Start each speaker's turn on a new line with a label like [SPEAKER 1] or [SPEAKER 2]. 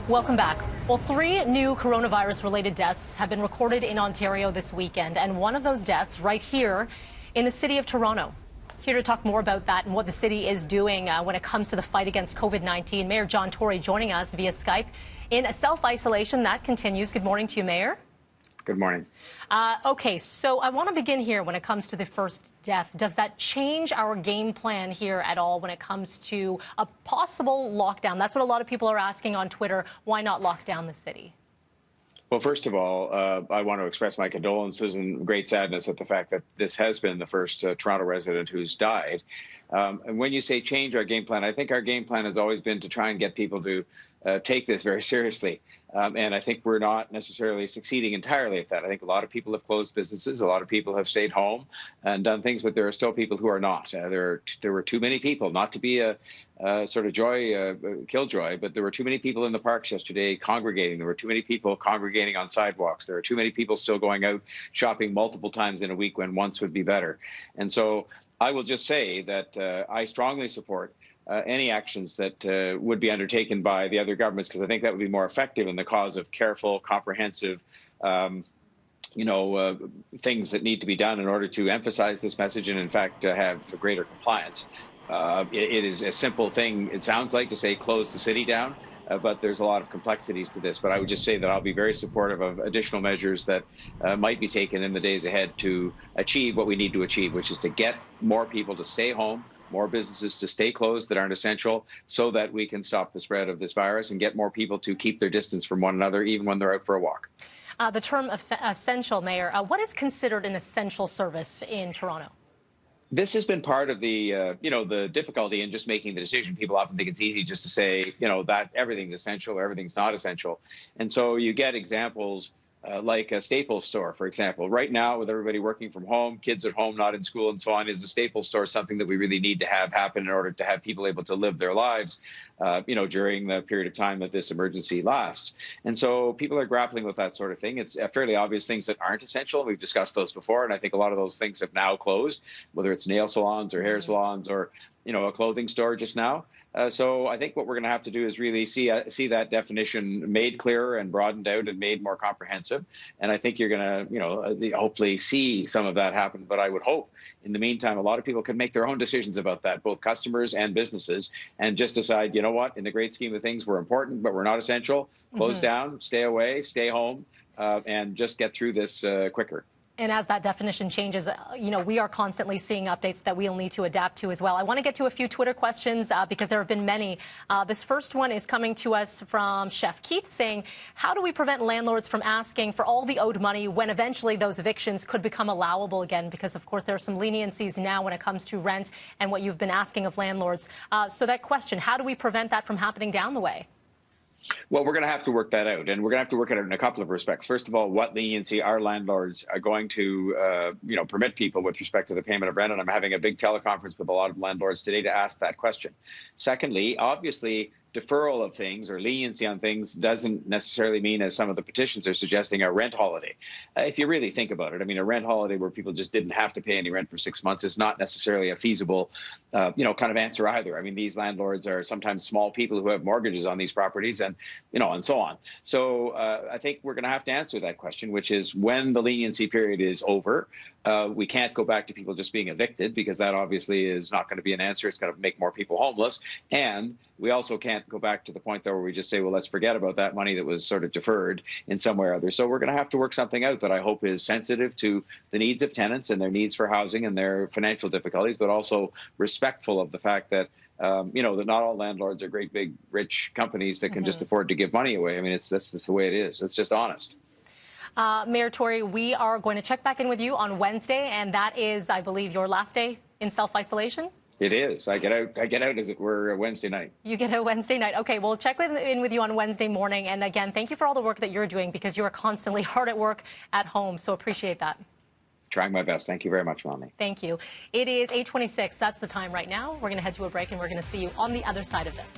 [SPEAKER 1] Welcome back. Well, 3 new coronavirus-related deaths have been recorded in Ontario this weekend, and one of those deaths right here in the city of Toronto. Here to talk more about that and what the city is doing when it comes to the fight against COVID-19, Mayor John Tory joining us via Skype in self-isolation. That continues. Good morning to you, Mayor.
[SPEAKER 2] Good morning.
[SPEAKER 1] Okay, so I want to begin here when it comes to the first death. Does that change our game plan here at all when it comes to a possible lockdown? That's what a lot of people are asking on Twitter. Why not lock down the city?
[SPEAKER 2] Well, first of all, I want to express my condolences and great sadness at the fact that this has been the first Toronto resident who's died. And when you say change our game plan, I think our game plan has always been to try and get people to take this very seriously. And I think we're not necessarily succeeding entirely at that. I think a lot of people have closed businesses. A lot of people have stayed home and done things, but there are still people who are not. There were too many people, not to be a sort of killjoy, but there were too many people in the parks yesterday congregating. There were too many people congregating on sidewalks. There are too many people still going out shopping multiple times in a week when once would be better. And so I will just say that I strongly support any actions that would be undertaken by the other governments, because I think that would be more effective in the cause of careful, comprehensive, things that need to be done in order to emphasize this message and, in fact, have greater compliance. It is a simple thing, it sounds like, to say close the city down. But there's a lot of complexities to this. But I would just say that I'll be very supportive of additional measures that might be taken in the days ahead to achieve what we need to achieve, which is to get more people to stay home, more businesses to stay closed that aren't essential, so that we can stop the spread of this virus and get more people to keep their distance from one another, even when they're out for a walk.
[SPEAKER 1] The term essential, Mayor, what is considered an essential service in Toronto?
[SPEAKER 2] This has been part of the, the difficulty in just making the decision. People often think it's easy just to say, that everything's essential or everything's not essential. And so you get examples like a Staples store, for example. Right now, with everybody working from home, kids at home, not in school and so on, is a Staples store something that we really need to have happen in order to have people able to live their lives, during the period of time that this emergency lasts. And so people are grappling with that sort of thing. It's fairly obvious things that aren't essential. We've discussed those before, and I think a lot of those things have now closed, whether it's nail salons or hair salons or, a clothing store just now. So I think what we're going to have to do is really see that definition made clearer and broadened out and made more comprehensive. And I think you're going to, hopefully see some of that happen. But I would hope in the meantime, a lot of people can make their own decisions about that, both customers and businesses, and just decide, you know what, in the great scheme of things, we're important, but we're not essential. Close down, stay away, stay home, and just get through this quicker.
[SPEAKER 1] And as that definition changes, we are constantly seeing updates that we'll need to adapt to as well. I want to get to a few Twitter questions because there have been many. This first one is coming to us from Chef Keith saying, how do we prevent landlords from asking for all the owed money when eventually those evictions could become allowable again? Because, of course, there are some leniencies now when it comes to rent and what you've been asking of landlords. So that question, how do we prevent that from happening down the way?
[SPEAKER 2] Well, we're going to have to work that out, and we're going to have to work it out in a couple of respects. First of all, what leniency our landlords are going to, permit people with respect to the payment of rent, and I'm having a big teleconference with a lot of landlords today to ask that question. Secondly, obviously, deferral of things or leniency on things doesn't necessarily mean, as some of the petitions are suggesting, a rent holiday. If you really think about it, I mean, a rent holiday where people just didn't have to pay any rent for 6 months is not necessarily a feasible, kind of answer either. I mean, these landlords are sometimes small people who have mortgages on these properties and, and so on. So I think we're going to have to answer that question, which is when the leniency period is over, we can't go back to people just being evicted, because that obviously is not going to be an answer. It's going to make more people homeless. And we also can't go back to the point, though, where we just say, well, let's forget about that money that was sort of deferred in some way or other. So we're going to have to work something out that I hope is sensitive to the needs of tenants and their needs for housing and their financial difficulties, but also respectful of the fact that, that not all landlords are great, big, rich companies that can just afford to give money away. I mean, that's just the way it is. It's just honest.
[SPEAKER 1] Mayor Tory, we are going to check back in with you on Wednesday, and that is, I believe, your last day in self-isolation?
[SPEAKER 2] It is. I get out, as it were, Wednesday night. You
[SPEAKER 1] get out Wednesday night. Okay, we'll check in with you on Wednesday morning. And again, thank you for all the work that you're doing, because you are constantly hard at work at home. So appreciate that.
[SPEAKER 2] Trying my best. Thank you very much, Melanie.
[SPEAKER 1] Thank you. It is 8:26. That's the time right now. We're going to head to a break, and we're going to see you on the other side of this.